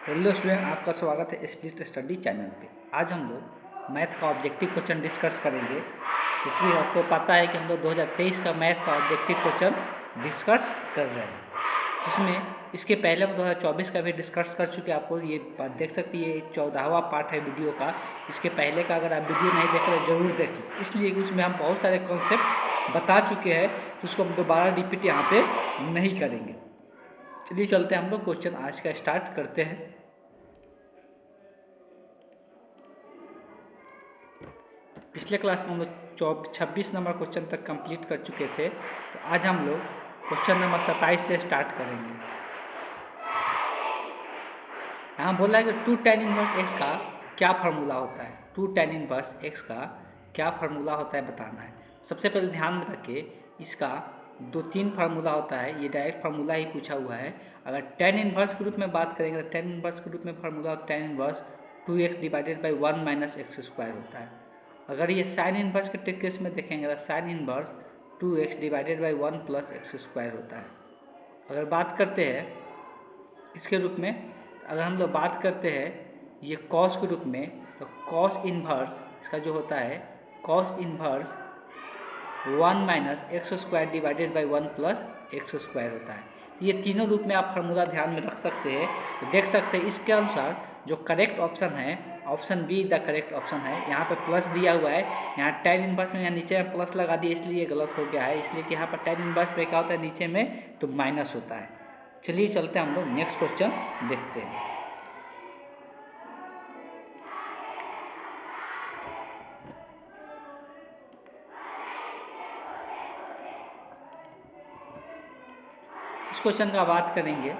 Hello student, आपका स्वागत है स्प्लिट स्टडी चैनल पे। आज हम लोग मैथ का ऑब्जेक्टिव क्वेश्चन डिस्कस करेंगे। इसलिए आपको पता है कि हम लोग 2023 का मैथ का ऑब्जेक्टिव क्वेश्चन डिस्कस कर रहे हैं, जिसमें इसके पहले हम 2024 का भी डिस्कस कर चुके हैं। आपको ये बात देख सकती है, 14वां पार्ट है वीडियो का। इसके पहले का अगर आप वीडियो नहीं देख रहे जरूर देखें, इसलिए कि उसमें हम बहुत सारे कॉन्सेप्ट बता चुके हैं, तो उसको हम दोबारा रिपीट यहाँ पे नहीं करेंगे। चलिए चलते हैं, हम लोग क्वेश्चन आज का स्टार्ट करते हैं। पिछले क्लास में हम लोग 26 नंबर क्वेश्चन तक कंप्लीट कर चुके थे, तो आज हम लोग क्वेश्चन नंबर 27 से स्टार्ट करेंगे। यहाँ बोला है कि 2 tan इनवर्स x का क्या फार्मूला होता है। 2 tan इनवर्स x का क्या फार्मूला होता है बताना है। सबसे पहले ध्यान में रखिए, इसका 2-3 फार्मूला होता है, ये डायरेक्ट फार्मूला ही पूछा हुआ है। अगर tan इनवर्स के रूप में बात करेंगे तो tan इनवर्स के रूप में formula tan inverse 2x divided by 1 minus x square होता है। अगर ये साइन इनवर्स के केस में देखेंगे तो sine inverse 2x divided by 1 plus x square होता है। अगर बात करते हैं इसके रूप में, अगर हम लोग बात करते हैं ये कॉस के रूप में, तो कॉस इनवर्स इसका जो होता है cos inverse 1 minus x square divided by 1 plus x square होता है। ये तीनों रूप में आप फार्मूला ध्यान में रख सकते हैं। तो देख सकते हैं इसके अनुसार जो करेक्ट ऑप्शन है, option be the correct option है। यहाँ पे प्लस दिया हुआ है, यहाँ tan इनवर्स में यहाँ नीचे में प्लस लगा दिया, इसलिए गलत हो गया है। इसलिए कि यहाँ पर tan इनवर्स पे क्या होता है, नीचे में तो माइनस होता है। चलिए चलते हैं, हम लोग नेक्स्ट क्वेश्चन देखते हैं। इस क्वेश्चन का बात करेंगे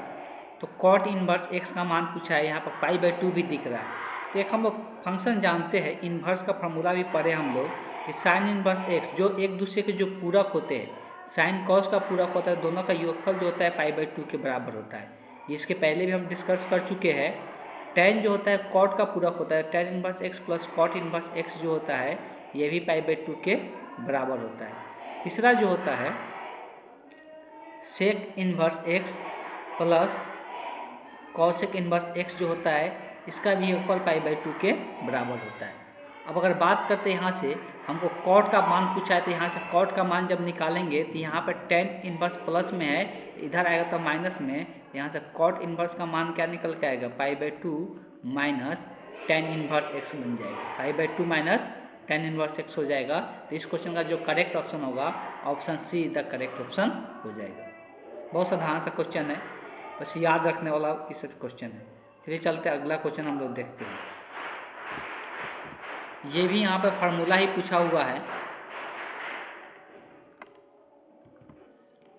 तो कॉट इनवर्स x का मान पूछा है। यहाँ पर π/2 भी दिख रहा है। तो एक हम लोग फंक्शन जानते हैं, इन्वर्स का फार्मूला भी पढ़े हम लोग कि साइन इनवर्स x जो एक दूसरे के जो पूरक होते हैं, साइन कॉस का पूरक होता है, दोनों का योगफल जो होता है π/2 के बराबर होता है। ये इसके पहले भी हम डिस्कस कर चुके हैं। tan जो होता है कॉट का पूरक होता है, tan inverse x plus cot inverse x जो होता है ये भी π/2 के बराबर होता है। तीसरा जो होता है sec inverse x plus cosec inverse x जो होता है, इसका भी योगफल π/2 के बराबर होता है। अब अगर बात करते हैं यहाँ से हमको कॉट का मान पूछा है, तो यहाँ से कॉट का मान जब निकालेंगे तो यहाँ पर tan इनवर्स प्लस में है, इधर आएगा तो माइनस में। यहाँ से कॉट इनवर्स का मान क्या निकल के आएगा, π/2 माइनस tan इनवर्स x बन जाएगा। π/2 माइनस tan इनवर्स x हो जाएगा। तो इस क्वेश्चन का जो करेक्ट ऑप्शन होगा, option see the correct option हो जाएगा। बहुत साधारण सा क्वेश्चन है, बस याद रखने वाला इस क्वेश्चन है। चलिए चलते अगला क्वेश्चन हम लोग देखते हैं। ये भी यहाँ पर फार्मूला ही पूछा हुआ है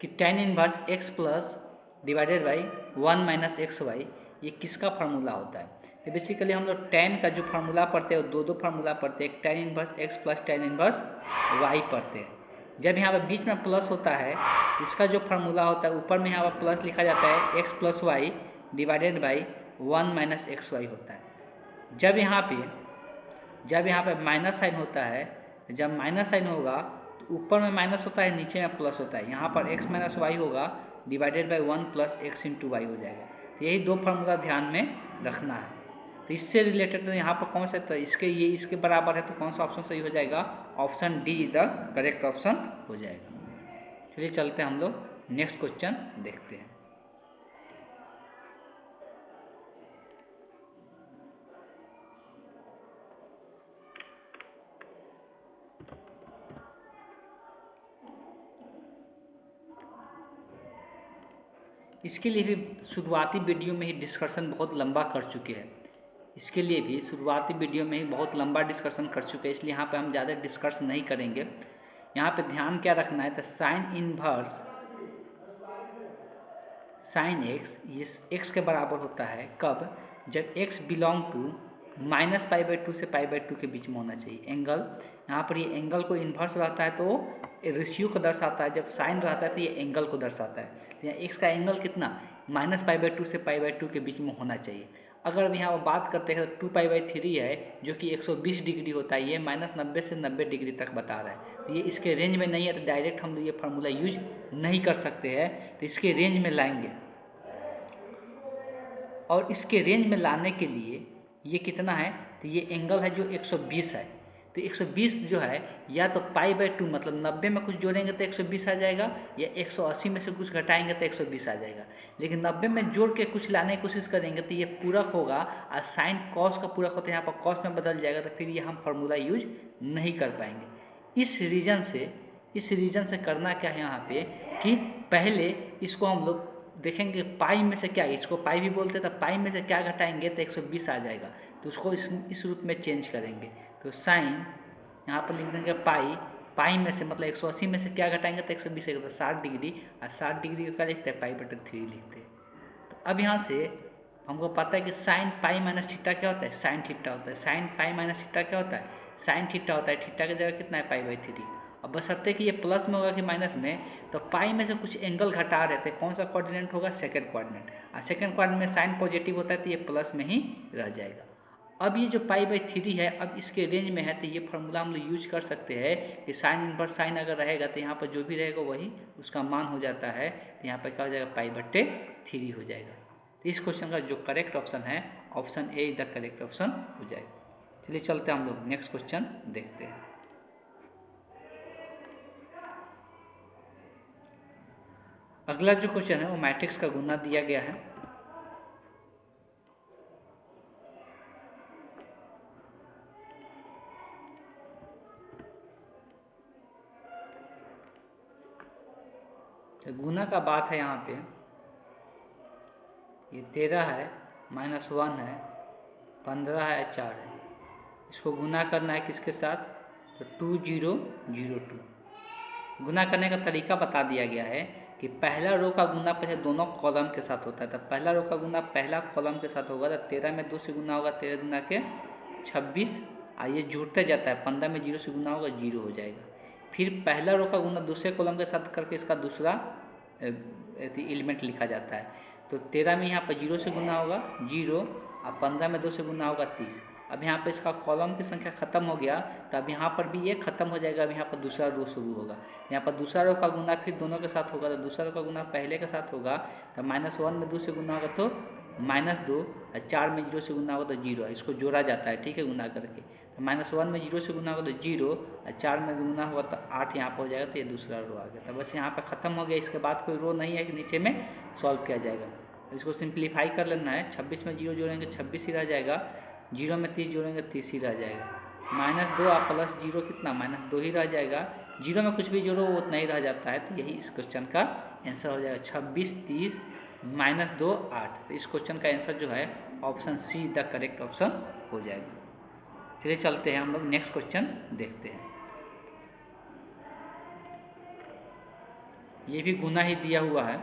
कि tan inverse x plus divided by 1 minus x y, ये किसका फार्मूला होता है। तो बेसिकली हम लोग tan का जो फार्मूला पढ़ते हैं वो दो फार्मूला पढ़ते हैं, एक tan inverse x plus tan inverse y पढ़ते हैं। जब यहाँ पर बीच में प्लस होता है, इसका जो फार्मूला होता है ऊपर में यहाँ पर प्लस लिखा जाता है x plus y divided by 1 minus x y होता है। जब यहाँ पे माइनस साइन होता है, जब माइनस साइन होगा तो ऊपर में माइनस होता है, नीचे में प्लस होता है। यहाँ पर x माइनस वाई होगा divided by 1 plus x into y हो जाएगा। यही दो फार्मूला ध्यान में रखना है। तो इससे रिलेटेड तो यहाँ पर कौन सा, तो इसके बराबर है, तो कौन सा ऑप्शन सही हो जाएगा, option D the correct option हो जाएगा। चलिए चलते हैं, हम लोग नेक्स्ट क्वेश्चन देखते हैं। इसके लिए भी शुरुआती वीडियो में ही डिस्कशन बहुत लंबा कर चुके हैं। इसके लिए भी शुरुआती वीडियो में ही बहुत लंबा डिस्कशन कर चुके हैं, इसलिए यहाँ पे हम ज़्यादा डिस्कस नहीं करेंगे। यहाँ पे ध्यान क्या रखना है, तो साइन इनवर्स साइन एक्स ये एक्स के बराबर होता है कब, जब एक्स बिलोंग टू माइनस π/2 से π/2 के बीच में होना चाहिए। एंगल यहाँ पर ये एंगल को इन्वर्स रहता है तो रेशियो को दर्शाता है, जब साइन रहता है तो ये एंगल को दर्शाता है। यहाँ एक्स का एंगल कितना, माइनस π/2 से π/2 के बीच में होना चाहिए। अगर यहाँ पर बात करते हैं तो 2π/3 है जो कि 120 डिग्री होता है, ये माइनस 90 से 90 डिग्री तक बता रहा है। तो ये इसके रेंज में नहीं है, तो डायरेक्ट हम लोग ये फार्मूला यूज नहीं कर सकते हैं, तो इसके रेंज में लाएंगे। और इसके रेंज में लाने के लिए ये कितना है, तो ये एंगल है जो 120 है। तो 120 जो है या तो π/2 मतलब 90 में कुछ जोड़ेंगे तो 120 आ जाएगा, या 180 में से कुछ घटाएंगे तो 120 आ जाएगा। लेकिन 90 में जोड़ के कुछ लाने की कोशिश करेंगे तो ये पूरक होगा, और साइन कॉस का पूरक होता है, यहाँ पर कॉस में बदल जाएगा, तो फिर ये हम फार्मूला यूज नहीं कर पाएंगे। इस रीजन से करना क्या है यहाँ पे कि पहले इसको हम लोग देखेंगे पाई में से क्या, इसको पाई भी बोलते हैं, तो पाई में से क्या घटाएंगे तो 120 आ जाएगा, तो उसको इस रूप में चेंज करेंगे। तो साइन यहाँ पर लिख देंगे पाई में से मतलब 180 में से क्या घटाएंगे तो 120 आएगा, तो 60 डिग्री, और 60 डिग्री का क्या लिखते हैं, π/3 लिखते हैं। तो अब यहाँ से हमको पता है कि साइन पाई माइनस थीटा क्या होता है, साइन थीटा होता है। साइन पाई माइनस थीटा क्या होता है, साइन थीटा होता है। थीटा की जगह कितना है, π/3। अब बशर्ते कि ये प्लस में होगा कि माइनस में, तो पाई में से कुछ एंगल घटा रहे थे, कौन सा कोऑर्डिनेट होगा, सेकंड कोऑर्डिनेट, और सेकंड कोऑर्डिनेट में साइन पॉजिटिव होता है तो ये प्लस में ही रह जाएगा। अब ये जो π/3 है, अब इसके रेंज में है, तो ये फार्मूला हम लोग यूज कर सकते हैं कि साइन इनवर्स साइन अगर रहेगा तो यहाँ पर जो भी रहेगा वही उसका मान हो जाता है, तो यहाँ पर क्या हो जाएगा, π/3 हो जाएगा। तो इस क्वेश्चन का जो करेक्ट ऑप्शन है, option A is the correct option हो जाएगा। चलिए चलते हैं हम लोग नेक्स्ट क्वेश्चन देखते हैं। अगला जो क्वेश्चन है वो मैट्रिक्स का गुना दिया गया है। तो गुना का बात है यहाँ पे, ये 13 है, -1 है, 15 है, 4 है। इसको गुना करना है किसके साथ, तो 2002। गुना करने का तरीका बता दिया गया है कि पहला रो का गुना पहले दोनों कॉलम के साथ होता है। तो पहला रो का गुना पहला कॉलम के साथ होगा, तो 13 में 2 से गुना होगा, 13 गुना के 26, और ये जुड़ते जाता है, 15 में 0 से गुना होगा, 0 हो जाएगा। फिर पहला रो का गुना दूसरे कॉलम के साथ करके इसका दूसरा एलिमेंट लिखा जाता है। तो 13 में यहाँ पर 0 से गुना होगा 0, और 15 में 2 से गुना होगा 30। अब यहाँ पर इसका कॉलम की संख्या खत्म हो गया, तो अब यहाँ पर भी ये खत्म हो जाएगा। अब यहाँ पर दूसरा रो शुरू होगा, यहाँ पर दूसरा रो का गुना फिर दोनों के साथ होगा, तो दूसरा रो का गुना पहले के साथ होगा, तो -1 में 2 से गुना होगा तो -2, और 4 में 0 से गुना होगा तो 0, इसको जोड़ा जाता है, ठीक है, गुना करके। तो -1 में 0 से गुना होगा तो 0, और 4 में गुना होगा तो 8 यहाँ पर हो जाएगा, तो ये दूसरा रो आ गया। तो बस यहाँ पर खत्म हो गया, इसके बाद कोई रो नहीं है कि नीचे में सॉल्व किया जाएगा। इसको सिंप्लीफाई कर लेना है, 26 में 0 जोड़ेंगे 26 ही रह जाएगा, 0 में 30 जोड़ेंगे 30 ही रह जाएगा, -2 और +0 कितना, -2 ही रह जाएगा। 0 में कुछ भी जोड़ो वो उतना ही रह जाता है, तो यही इस क्वेश्चन का आंसर हो जाएगा। 26, 30, -2, 8। तो इस क्वेश्चन का आंसर जो है option see the correct option हो जाएगा। चलिए चलते हैं हम लोग नेक्स्ट क्वेश्चन देखते हैं। ये भी गुना ही दिया हुआ है।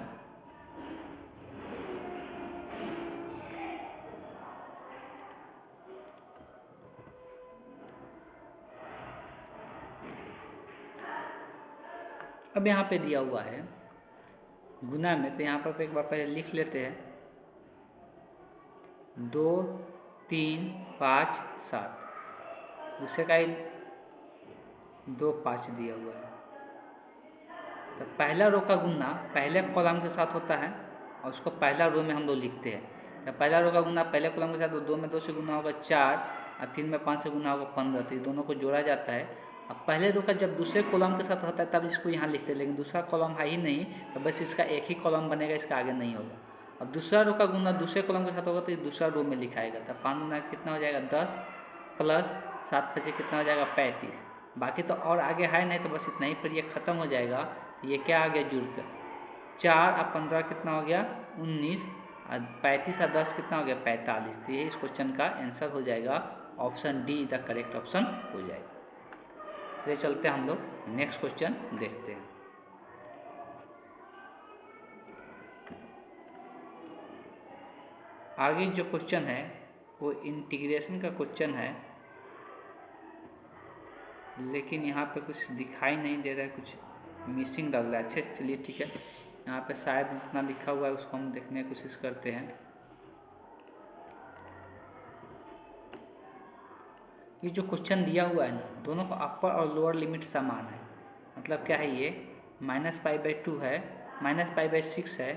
अब यहाँ पे दिया हुआ है गुना में, तो यहाँ पर एक बार पहले लिख लेते हैं, 2, 3, 5, 7। दूसरे का 2, 5 दिया हुआ है। तो पहला रो का गुना पहले कॉलम के साथ होता है, और उसको पहला रो में हम लोग लिखते हैं। तो पहला रो का गुना पहले कॉलम के साथ, 2 में 2 से गुना होगा 4, और 3 में 5 से गुना होगा 15, तो ये दोनों को जोड़ा जाता है। अब पहले रो का जब दूसरे कॉलम के साथ होता है तब इसको यहाँ लिखते हैं, लेकिन दूसरा कॉलम है ही नहीं, तो बस इसका एक ही कॉलम बनेगा, इसका आगे नहीं होगा। अब दूसरा रो का गुना दूसरे कॉलम के साथ होगा तो ये दूसरा रो में लिखाएगा। तो 5 गुना कितना हो जाएगा, 10, प्लस 7 बचे कितना हो जाएगा, 35। बाकी तो और आगे है नहीं, तो बस इतना ही पर ये खत्म हो जाएगा। तो ये क्या आ गया, जुड़ कर 4 और 15 कितना हो गया, 19, और 35 और 10 कितना हो गया, 45। तो ये इस क्वेश्चन का आंसर हो जाएगा, option D the correct option हो जाएगा। चलिए चलते हैं हम लोग नेक्स्ट क्वेश्चन देखते हैं। आगे जो क्वेश्चन है वो इंटीग्रेशन का क्वेश्चन है, लेकिन यहाँ पे कुछ दिखाई नहीं दे रहा है, कुछ मिसिंग लग रहा है। अच्छा चलिए ठीक है, यहाँ पे शायद जितना लिखा हुआ है उसको हम देखने की कोशिश करते हैं। ये जो क्वेश्चन दिया हुआ है ना, दोनों का अपर और लोअर लिमिट समान है। मतलब क्या है, ये -π/2 है, -π/6 है,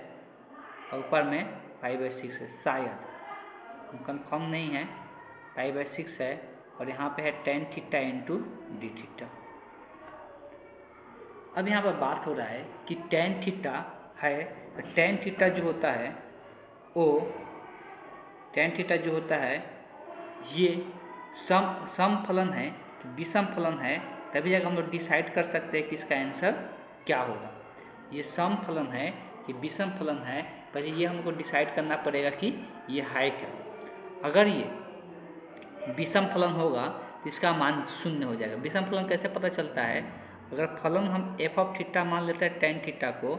और ऊपर में π/6 है शायद। कंफर्म नहीं है, पाई/6 है, और यहाँ पे है tan theta into d theta. अब यहाँ पर बात हो रहा है कि tan थीटा है, तो tan थीटा जो होता है वो tan थीटा जो होता है ये सम फलन है कि विषम फलन है, तभी जाकर हम लोग डिसाइड कर सकते हैं कि इसका आंसर क्या होगा। ये सम फलन है कि विषम फलन है, पहले ये हमको डिसाइड करना पड़ेगा कि ये है क्या। अगर ये विषम फलन होगा तो इसका मान 0 हो जाएगा। विषम फलन कैसे पता चलता है? अगर फलन हम एफ ऑफ थीटा मान लेते हैं tan थीटा को,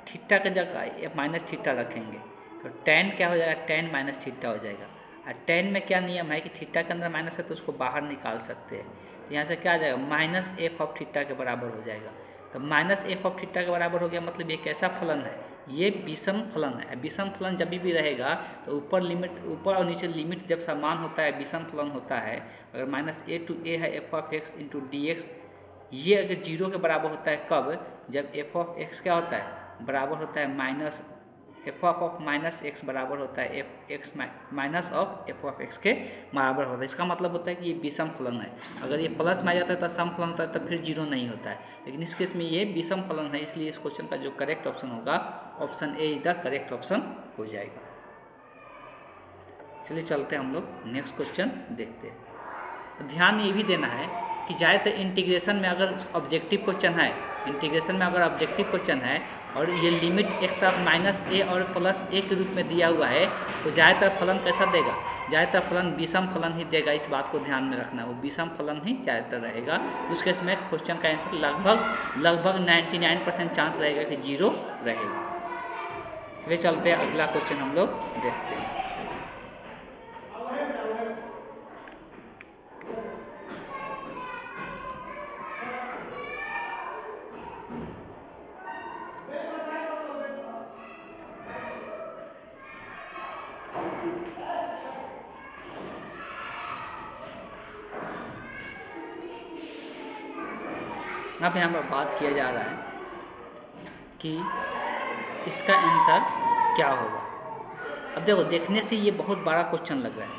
थीटा के जगह माइनस थीटा रखेंगे तो tan क्या हो जाएगा? tan माइनस थीटा हो जाएगा। और tan में क्या नियम है कि थीटा के अंदर माइनस है तो उसको बाहर निकाल सकते हैं। तो यहाँ से क्या आ जाएगा? माइनस एफ ऑफ थीटा के बराबर हो जाएगा। तो माइनस एफ ऑफ थीटा के बराबर हो गया, मतलब ये कैसा फलन है? ये विषम फलन है। विषम फलन जब भी रहेगा तो ऊपर और नीचे लिमिट जब समान होता है विषम फलन होता है। अगर -a to a है F of x into D x, ये अगर 0 के बराबर होता है कब? जब एफ ऑफ एक्स क्या होता है? बराबर होता है minus F of minus x बराबर होता है F x minus of F of x के बराबर होता है। इसका मतलब होता है कि ये विषम फलन है। अगर ये प्लस में आ जाता है तो सम फलन होता है, तब फिर 0 नहीं होता है। लेकिन इस केस में ये विषम फलन है, इसलिए इस क्वेश्चन का जो करेक्ट ऑप्शन होगा option A is the correct option हो जाएगा। चलिए चलते हैं हम लोग नेक्स्ट क्वेश्चन देखते हैं। तो ध्यान ये भी देना है कि ज़्यादातर इंटीग्रेशन में अगर ऑब्जेक्टिव क्वेश्चन है, और ये लिमिट एक तरफ -a और +a के रूप में दिया हुआ है, तो ज़्यादातर फलन कैसा देगा? ज़्यादातर फलन विषम फलन ही देगा। इस बात को ध्यान में रखना, वो विषम फलन ही ज़्यादातर रहेगा। उस केस में क्वेश्चन का आंसर लगभग 99% चांस रहेगा कि 0 रहेगा। चलिए चलते हैं अगला क्वेश्चन हम लोग देखते हैं। अब यहाँ पर बात किया जा रहा है कि इसका आंसर क्या होगा। अब देखो, देखने से ये बहुत बड़ा क्वेश्चन लग रहा है,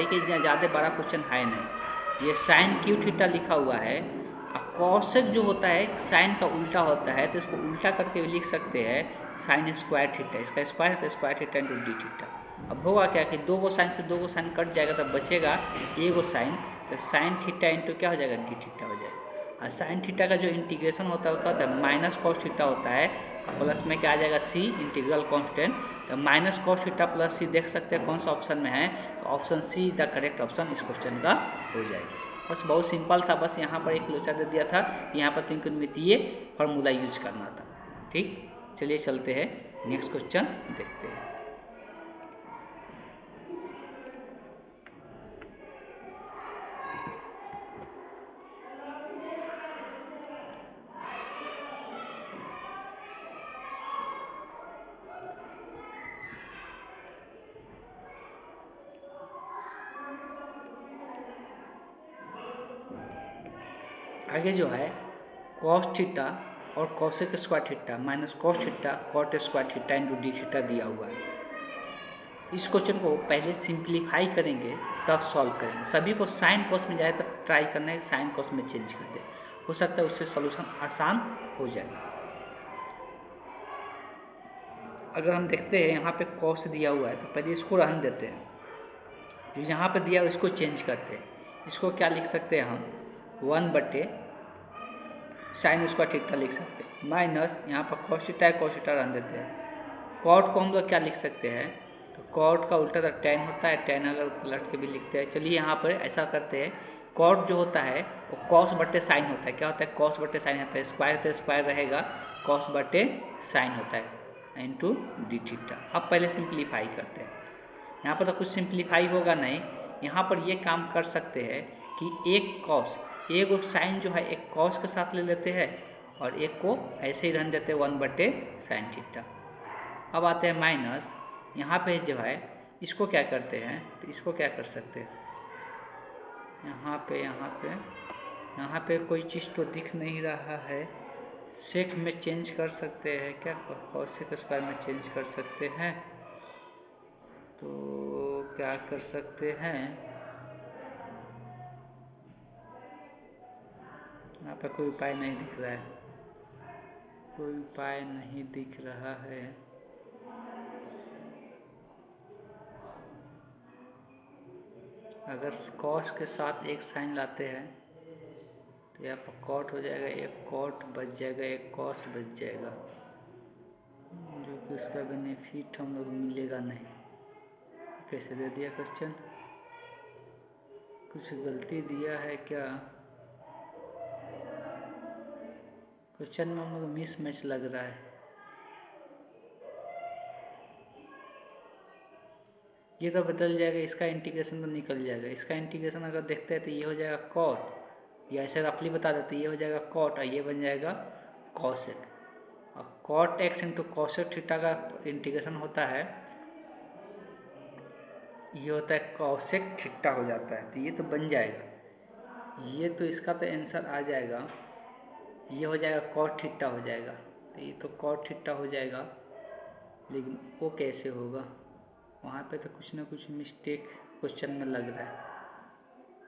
कि ज़्यादा बड़ा क्वेश्चन है नहीं। ये साइन क्यू थीटा लिखा हुआ है, और कॉसेक जो होता है साइन का उल्टा होता है, तो इसको उल्टा करके भी लिख सकते हैं साइन स्क्वायर थीटा। इसका स्क्वायर है तो square theta into d theta. अब होगा क्या कि 2 गो साइन से 2 गो साइन कट जाएगा, तब बचेगा 1 गो साइन, तो साइन थीटा इंटू क्या हो जाएगा? डी थीटा हो जाएगा। और साइन थीटा का जो इंटीग्रेशन होता है माइनस कॉस थीटा होता है, और प्लस में क्या आ जाएगा? सी इंटीग्रल कांस्टेंट। तो माइनस कॉस थीटा प्लस सी देख सकते हैं कौन सा ऑप्शन में है, तो option see the correct option इस क्वेश्चन का हो जाएगा। बस बहुत सिंपल था, बस यहाँ पर एक लोचा दे दिया था, यहाँ पर त्रिकोणमितीय फॉर्मूला यूज करना था। ठीक, चलिए चलते हैं नेक्स्ट क्वेश्चन देखते हैं। आगे जो है कॉस थीटा और cosec square theta minus cos theta cot square theta into d theta दिया हुआ है। इस क्वेश्चन को पहले सिंप्लीफाई करेंगे तब सॉल्व करेंगे। सभी को साइन कॉस में जाए तब ट्राई करना है साइन कॉस में चेंज कर दे, हो सकता है उससे सॉल्यूशन आसान हो जाए। अगर हम देखते हैं यहाँ पे कॉस दिया हुआ है, तो पहले इसको रहने देते हैं, जो यहाँ पे दिया है उसको चेंज करते हैं। इसको क्या लिख सकते हैं हम? 1/sin स्क्वायर थीटा लिख सकते हैं, माइनस यहाँ पर कॉस थीटा है, कॉस थीटा रहने देते हैं। कॉट को हम लोग क्या लिख सकते हैं? तो कॉट का उल्टा तो tan होता है, tan अगर पलट के भी लिखते हैं। चलिए यहाँ पर ऐसा करते हैं, कॉट जो होता है वो कॉस बटे साइन होता है। क्या होता है? कॉस बटे साइन होता है। स्क्वायर तो स्क्वायर रहेगा, कॉस बटे साइन होता है इंटू डी थीटा। अब पहले सिंप्लीफाई करते हैं। यहाँ पर तो कुछ सिंप्लीफाई होगा नहीं, यहाँ पर ये काम कर सकते हैं कि एक कॉस, एक साइन जो है एक कॉस के साथ ले लेते हैं, और एक को ऐसे ही रहने देते हैं 1/sin थीटा। अब आते हैं माइनस, यहाँ पे जो है इसको क्या करते हैं? तो इसको क्या कर सकते हैं? यहाँ पे कोई चीज़ तो दिख नहीं रहा है, सेक में चेंज कर सकते हैं क्या? कॉसेक स्क्वायर में चेंज कर सकते हैं, तो क्या कर सकते हैं, यहाँ पर कोई उपाय नहीं दिख रहा है, कोई उपाय नहीं दिख रहा है। अगर कॉस के साथ एक साइन लाते हैं तो यहाँ पर कॉट हो जाएगा, एक कॉट बच जाएगा, एक कॉस बच जाएगा, जो कि उसका बेनिफिट हम लोग मिलेगा नहीं। कैसे दे दिया क्वेश्चन, कुछ गलती दिया है क्या? क्वेश्चन में हम लोग मिस मैच लग रहा है। ये तो बदल जाएगा, इसका इंटीग्रेशन तो निकल जाएगा। इसका इंटीग्रेशन अगर देखते हैं तो ये हो जाएगा कॉट, या ऐसे रफली बता देते ये हो जाएगा कॉट और ये बन जाएगा कॉसेक। और cot x into cosec theta का इंटीग्रेशन होता है, ये होता है कॉसेक थीटा हो जाता है, तो ये तो बन जाएगा। ये तो इसका तो आंसर आ जाएगा, ये हो जाएगा कॉट थीटा हो जाएगा, तो ये तो कॉट थीटा हो जाएगा। लेकिन वो कैसे होगा, वहाँ पे तो कुछ ना कुछ मिस्टेक क्वेश्चन में लग रहा है।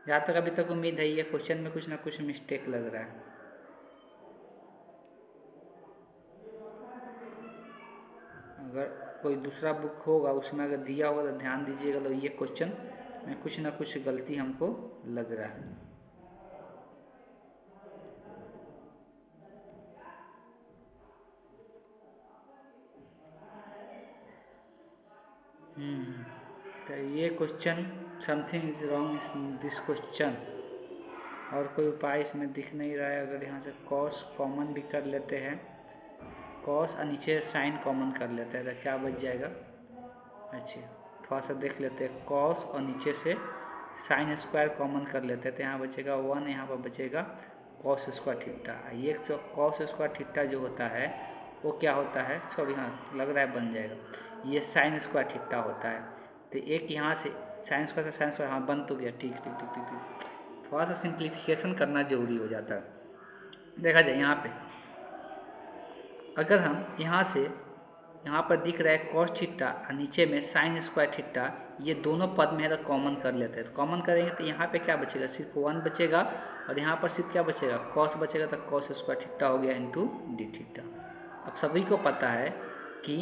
जहाँ तक अभी तक उम्मीद है ये क्वेश्चन में कुछ ना कुछ मिस्टेक लग रहा है। अगर कोई दूसरा बुक होगा उसमें अगर दिया होगा तो ध्यान दीजिएगा, तो ये क्वेश्चन में कुछ ना कुछ गलती हमको लग रहा है। तो ये question something is wrong in this question. और कोई उपाय इसमें दिख नहीं रहा है। अगर यहाँ से कॉस कॉमन भी कर लेते हैं, कॉस और नीचे साइन कॉमन कर लेते हैं तो क्या बच जाएगा। अच्छा थोड़ा सा देख लेते हैं, कॉस और नीचे से साइन स्क्वायर कॉमन कर लेते हैं तो यहाँ बचेगा 1, यहाँ पर बचेगा कॉस स्क्वायर थीटा। ये जो कॉस स्क्वायर थीटा जो होता है वो क्या होता है, सॉरी हाँ लग रहा है बन जाएगा, ये साइन स्क्वायर थीटा होता है। तो एक यहाँ से साइन स्क्वायर से साइन स्क्वायर, हाँ बन तो गया, ठीक ठीक ठीक ठीक ठीक। थोड़ा सा सिंप्लीफिकेशन करना जरूरी हो जाता है। देखा जाए यहाँ पे अगर हम यहाँ से यहाँ पर दिख रहा है कॉस थीटा और नीचे में साइन स्क्वायर थीटा, ये दोनों पद में है तो कॉमन कर लेते हैं। तो कॉमन करेंगे तो यहाँ पे क्या बचेगा, सिर्फ 1 बचेगा और यहाँ पर सिर्फ क्या बचेगा, कॉस बचेगा। तो कॉस स्क्वायर थीटा हो गया इंटू डी थीटा। अब सभी को पता है कि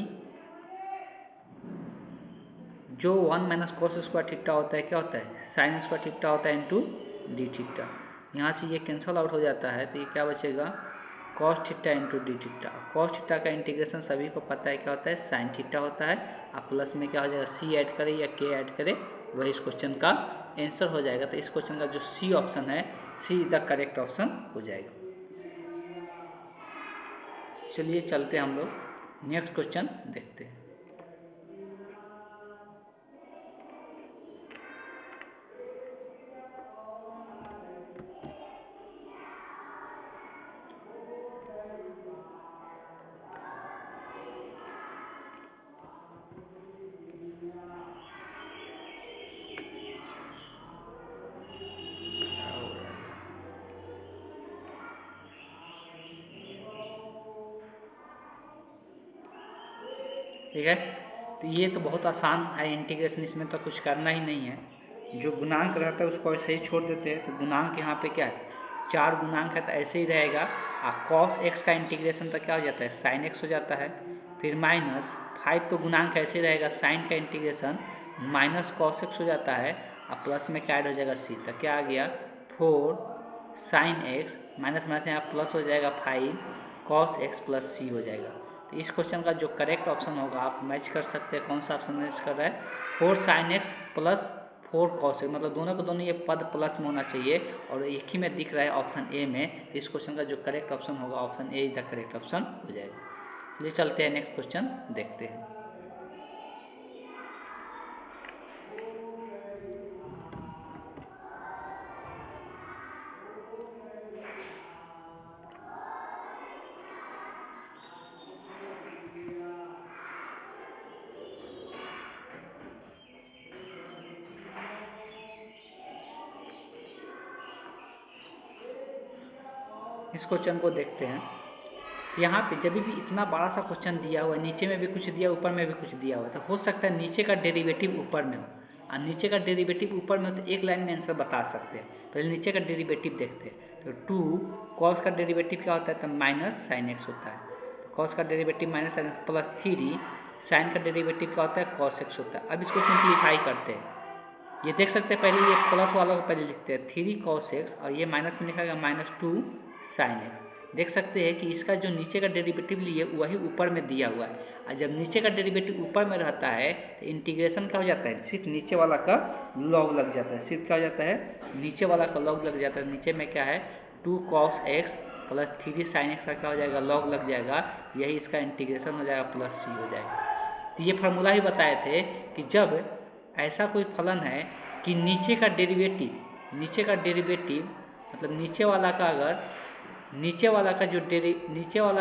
जो 1 माइनस कॉस स्क्वायर थीटा होता है क्या होता है, साइन स्क्वायर थीटा होता है इंटू डी थीटा। यहाँ से ये कैंसल आउट हो जाता है तो ये क्या बचेगा, cos theta into d theta. Cos theta का इंटीग्रेशन सभी को पता है क्या होता है, साइन थीटा होता है। और प्लस में क्या हो जाएगा, सी ऐड करे या के ऐड करे वही इस क्वेश्चन का आंसर हो जाएगा। तो इस क्वेश्चन का जो सी ऑप्शन है, सी द करेक्ट ऑप्शन हो जाएगा। चलिए चलते हम लोग नेक्स्ट क्वेश्चन देखते हैं। ठीक है, तो ये तो बहुत आसान है इंटीग्रेशन, इसमें तो कुछ करना ही नहीं है। जो गुणांक रहता है उसको ऐसे ही छोड़ देते हैं। तो गुणांक यहाँ पे क्या है, 4 गुणांक है तो ऐसे ही रहेगा। और कॉस एक्स का इंटीग्रेशन तो क्या हो जाता है, साइन एक्स हो जाता है। फिर माइनस 5 तो गुणांक ऐसे रहेगा, साइन का इंटीग्रेशन माइनस कॉस एक्स हो जाता है। और प्लस में क्या ऐड हो जाएगा, सी। तो क्या आ गया, 4 साइन एक्स माइनस माइनस यहाँ प्लस हो जाएगा 5 कॉस एक्स प्लस सी हो जाएगा। तो इस क्वेश्चन का जो करेक्ट ऑप्शन होगा, आप मैच कर सकते हैं कौन सा ऑप्शन मैच कर रहा है, 4 sign x plus 4 cos x, मतलब दोनों को दोनों ये पद प्लस में होना चाहिए और एक ही में दिख रहा है ऑप्शन ए में। इस क्वेश्चन का जो करेक्ट ऑप्शन होगा option A is the correct option हो जाएगा। चलिए चलते हैं नेक्स्ट क्वेश्चन देखते हैं। इस क्वेश्चन को देखते हैं। यहाँ पे जब भी इतना बड़ा सा क्वेश्चन दिया हुआ है, नीचे में भी कुछ दिया ऊपर में भी कुछ दिया हुआ है, तो हो सकता है नीचे का डेरिवेटिव ऊपर में हो। और नीचे का डेरिवेटिव ऊपर में हो तो एक लाइन में आंसर बता सकते हैं। पहले नीचे का डेरिवेटिव देखते हैं। तो 2 कॉस का डेरिवेटिव क्या होता है, तो माइनस साइन एक्स होता है। कॉस का derivative minus sine x plus 3 sine का डेरिवेटिव क्या होता है, कॉस एक्स होता है। अब इसको सिंप्लीफाई करते हैं। ये देख सकते हैं, पहले ये प्लस वाला को पहले लिखते हैं 3 कॉस एक्स और ये माइनस में लिखा गया -2 साइन एक्स। देख सकते हैं कि इसका जो नीचे का डेरिवेटिव लिए वही ऊपर में दिया हुआ है, और जब नीचे का डेरिवेटिव ऊपर में रहता है तो इंटीग्रेशन क्या हो जाता है, सिर्फ नीचे वाला का लॉग लग जाता है। सिर्फ क्या हो जाता है, नीचे वाला का लॉग लग जाता है। नीचे में क्या है 2 cos x plus 3 sine x का क्या हो जाएगा, लॉग लग जाएगा। यही इसका इंटीग्रेशन हो जाएगा, प्लस सी हो जाएगा। तो ये फार्मूला ही बताए थे कि जब ऐसा कोई फलन है कि नीचे का डेरिवेटिव मतलब नीचे वाला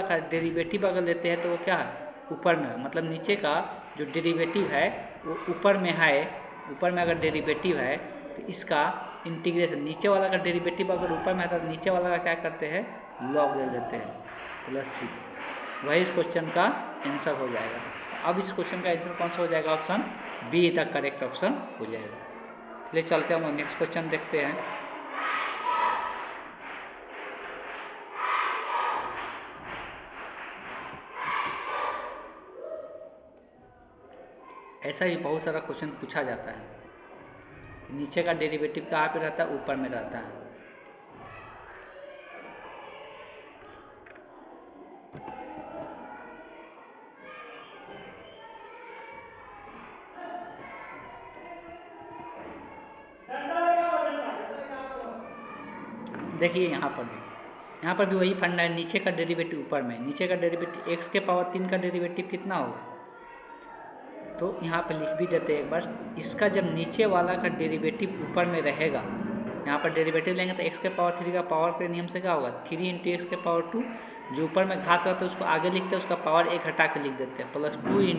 का डेरिवेटिव अगर लेते हैं तो वो क्या है, ऊपर में, मतलब नीचे का जो डेरिवेटिव है वो ऊपर में है। ऊपर में अगर डेरिवेटिव है तो इसका इंटीग्रेशन, नीचे वाला का डेरिवेटिव अगर ऊपर में है तो नीचे वाला का क्या करते हैं, लॉग ले लेते हैं, प्लस सी। वही इस क्वेश्चन का आंसर हो जाएगा। अब इस क्वेश्चन का आंसर कौन सा हो जाएगा, option be the correct option हो जाएगा। चलिए चलते हैं, हम नेक्स्ट क्वेश्चन देखते हैं। ऐसा ही बहुत सारा क्वेश्चन पूछा जाता है। नीचे का डेरिवेटिव कहाँ पे रहता है, ऊपर में रहता है। देखिए यहाँ पर भी वही फंडा है, नीचे का डेरिवेटिव ऊपर में। नीचे का डेरिवेटिव x के पावर 3 का डेरिवेटिव कितना होगा, तो यहाँ पर लिख भी देते हैं एक बार। इसका जब नीचे वाला का डेरिवेटिव ऊपर में रहेगा, यहाँ पर डेरिवेटिव लेंगे तो x के पावर 3 का पावर के नियम से क्या होगा, 3 × x के पावर 2। जो ऊपर में घात रहता है उसको आगे लिखते हैं, उसका पावर 1 हटा के लिख देते हैं, प्लस 2 ×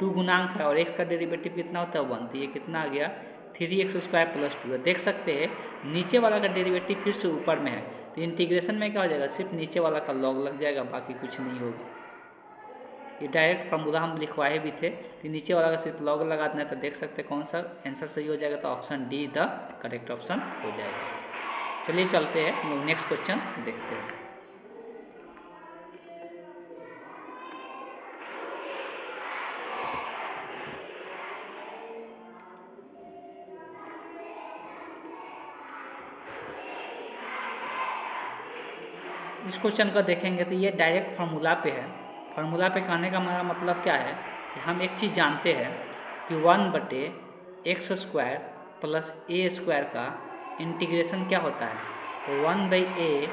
2 गुणांक है और x का डेरिवेटिव कितना होता है 1। तो ये कितना आ गया 3x² प्लस 2। देख सकते हैं नीचे वाला का डेरिवेटिव फिर से ऊपर में है, तो इंटीग्रेशन में क्या हो जाएगा, सिर्फ नीचे वाला का लॉग लग जाएगा, बाकी कुछ नहीं होगा। ये डायरेक्ट फार्मूला हम लिखवाए भी थे कि नीचे वाला का सिर्फ लॉग लगा देना है। तो देख सकते हैं कौन सा आंसर सही हो जाएगा, तो option D the correct option हो जाएगा। चलिए चलते हैं, हम लोग नेक्स्ट क्वेश्चन देखते हैं। इस क्वेश्चन को देखेंगे तो ये डायरेक्ट फार्मूला पे है। फार्मूला पे कहने का हमारा मतलब क्या है कि हम एक चीज़ जानते हैं कि 1/x² प्लस a² का इंटीग्रेशन क्या होता है, तो 1/a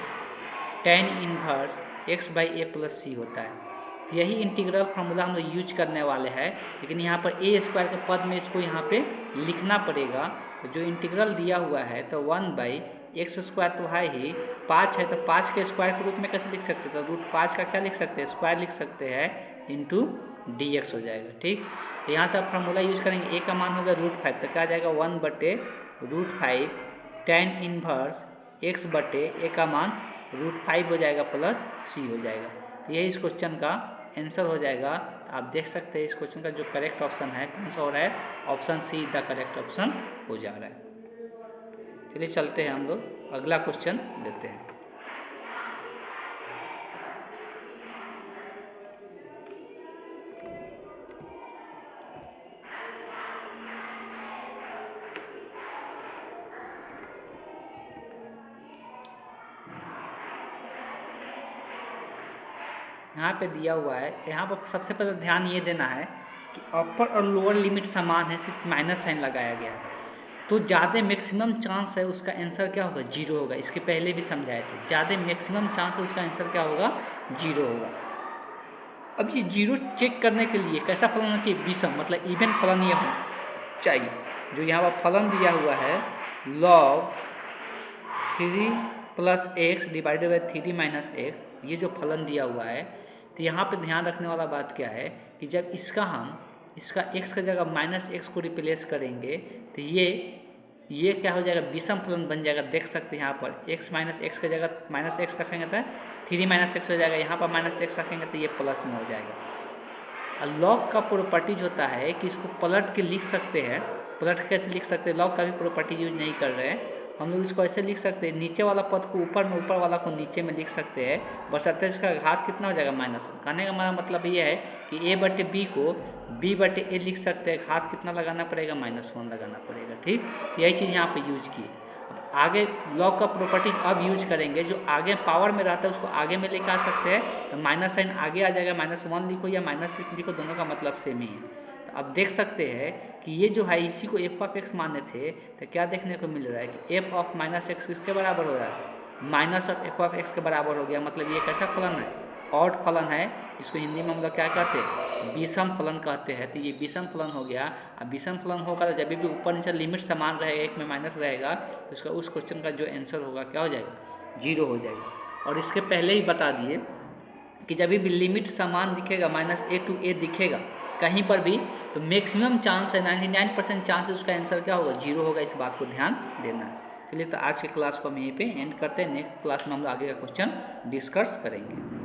tan inverse x/a plus c होता है। यही इंटीग्रल फार्मूला हम लोग यूज करने वाले हैं, लेकिन यहाँ पर a² के पद में इसको यहाँ पे लिखना पड़ेगा। तो जो इंटीग्रल दिया हुआ है तो 1/x² तो है ही, 5 है तो 5 के स्क्वायर के रूप में कैसे लिख सकते हैं, तो √5 का क्या लिख सकते हैं, स्क्वायर लिख सकते हैं, इंटू dx हो जाएगा। ठीक, तो यहाँ से आप फार्मूला यूज करेंगे, a का मान होगा √5, तो क्या आ जाएगा 1/√5 tan इनवर्स x/a का मान √5 हो जाएगा प्लस c हो जाएगा। तो यही इस क्वेश्चन का आंसर हो जाएगा। आप देख सकते हैं इस क्वेश्चन का जो करेक्ट ऑप्शन है कौन सा हो रहा है, option see the correct option हो जा रहा है। चलिए चलते हैं, हम लोग अगला क्वेश्चन लेते हैं। यहाँ पे दिया हुआ है, यहाँ पर सबसे पहले ध्यान ये देना है कि अपर और लोअर लिमिट समान है, सिर्फ माइनस साइन लगाया गया है। तो ज़्यादा मैक्सिमम चांस है उसका आंसर क्या होगा, 0 होगा। इसके पहले भी समझाए थे, ज़्यादा मैक्सिमम चांस है उसका आंसर क्या होगा, 0 होगा। अब ये 0 चेक करने के लिए कैसा फलन होना चाहिए, विषम, मतलब इवन फलन ये होना चाहिए। जो यहाँ पर फलन दिया हुआ है log 3 + x divided by 3 - x, ये जो फलन दिया हुआ है, तो यहाँ पे ध्यान रखने वाला बात क्या है कि जब इसका x की जगह -x को रिप्लेस करेंगे तो ये क्या हो जाएगा, विषम फलन बन जाएगा। देख सकते हैं यहाँ पर x - x की जगह -x रखेंगे तो 3 - x हो जाएगा, यहाँ पर -x रखेंगे तो ये प्लस में हो जाएगा। और लॉग का प्रॉपर्टीज होता है कि इसको पलट के लिख सकते हैं, पलट कैसे लिख सकते हैं, लॉग का भी प्रॉपर्टी यूज नहीं कर रहे हैं हम लोग। इसको ऐसे लिख सकते हैं, नीचे वाला पद को ऊपर में, ऊपर वाला को नीचे में लिख सकते हैं, बशर्ते इसका घात कितना हो जाएगा माइनस। कहने का हमारा मतलब ये है कि ए बटे बी को बी बटे ए लिख सकते हैं, घात कितना लगाना पड़ेगा, -1 लगाना पड़ेगा। ठीक, यही चीज़ यहाँ पे यूज की। आगे लॉग का प्रॉपर्टी अब यूज करेंगे, जो आगे पावर में रहता है उसको आगे में लेकर आ सकते हैं, तो माइनस साइन आगे आ जाएगा, -1 लिखो या -6 लिखो, दोनों का मतलब सेम ही है। तो अब देख सकते हैं कि ये जो है इसी को f ऑफ x माने थे, तो क्या देखने को मिल रहा है कि f ऑफ -x किसके बराबर हो रहा है, minus of f of x के बराबर हो गया। मतलब ये कैसा फलन है, ऑड फलन है। इसको हिंदी में हम लोग क्या कहते हैं, विषम फलन कहते हैं। तो ये विषम फलन हो गया। अब विषम फलन होगा तो जब भी ऊपर नीचे लिमिट समान रहेगा, एक में माइनस रहेगा, तो उसका उस क्वेश्चन का जो आंसर होगा क्या हो जाएगा, 0 हो जाएगा। और इसके पहले ही बता दिए कि जब भी लिमिट समान दिखेगा, -a to a दिखेगा कहीं पर भी, तो मैक्सिमम चांस है, 99% चांस है उसका आंसर क्या होगा, 0 होगा। इस बात को ध्यान देना है। चलिए, तो आज के क्लास को हम यहीं पे एंड करते हैं। नेक्स्ट क्लास में हम लोग आगे का क्वेश्चन डिस्कस करेंगे।